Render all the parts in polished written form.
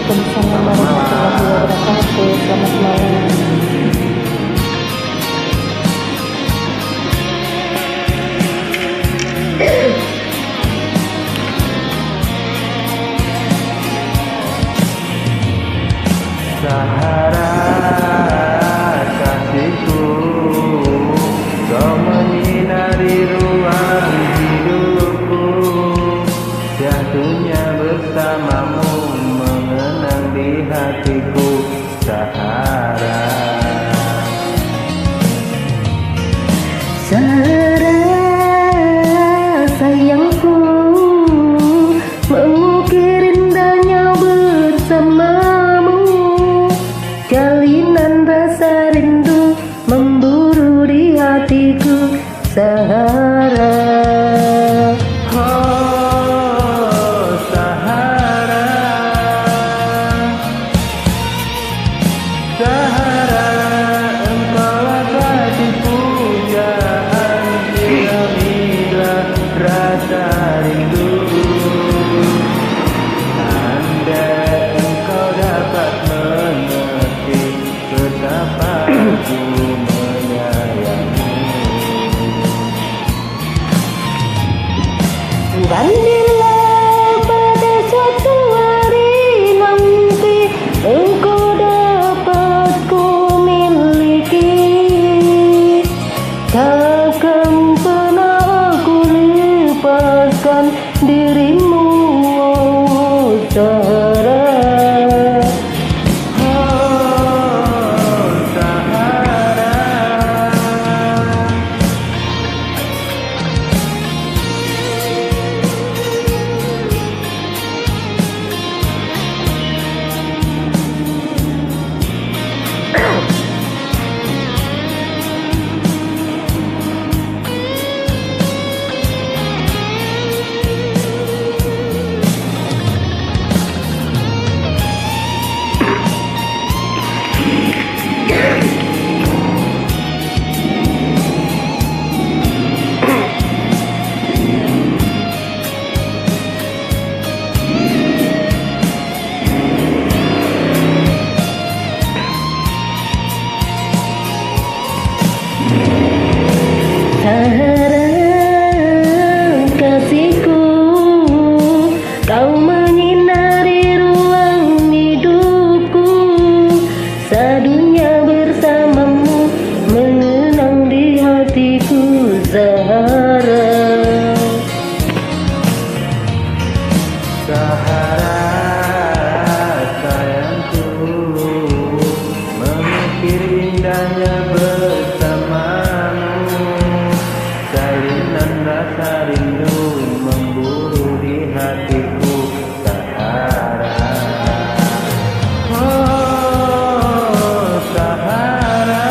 Waalaikumsalam warahmatullahi wabarakatuh. Selamat malam. Sahara kasihku, kau menyinari ruang hidupku. Jatuhnya bersamamu mengenang di hatiku. Sahara, Sahara sayangku, mengukir indahnya bersamamu. Jalinan rasa rindu memburu di hatiku. Sahara, oh Sahara, Sahara, engkau abadi pujaan, bila rasa rindu. Andai engkau dapat mengerti betapa aku menyayangi. dan bila pada suatu hari nanti engkau dapat ku miliki, takkan pernah aku lepaskan dirimu, oh Sahara. Oh Sahara, Sahara kasihku, kau menyinari ruang hidupku. Sadunya bersamamu mengenang di hatiku. Sahara, Sahara sayangku, mengukir indahnya bersamamu. Salinan rasa rindu memburu di hatiku. Sahara, oh Sahara,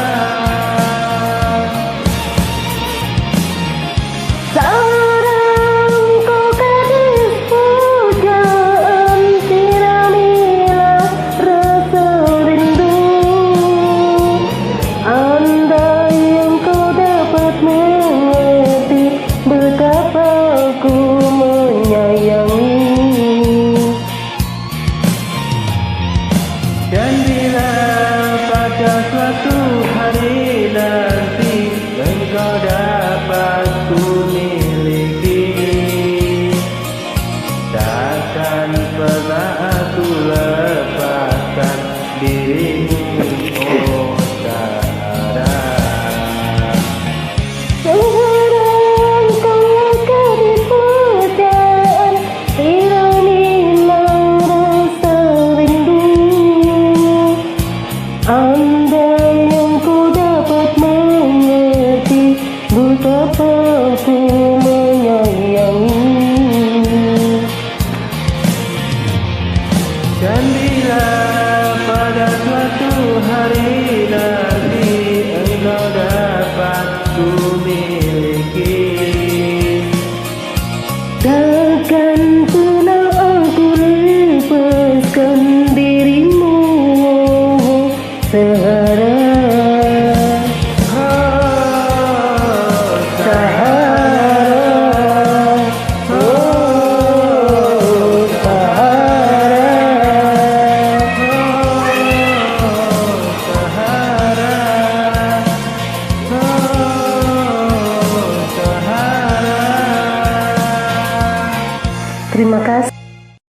seorang kau gadis pujaan, siramilah rasa rindu. Andai engkau dapat mengerti betapa aku menyayangi. dan bila pada suatu hari nanti engkau dapat ku miliki, takkan pernah aku lepaskan dirimu, oh Sahara. Seorang kau gadis pujaan, siramilah rasa rindu. Andai engkau dapat mengerti betapa aku menyayangi. Dan bila pada suatu hari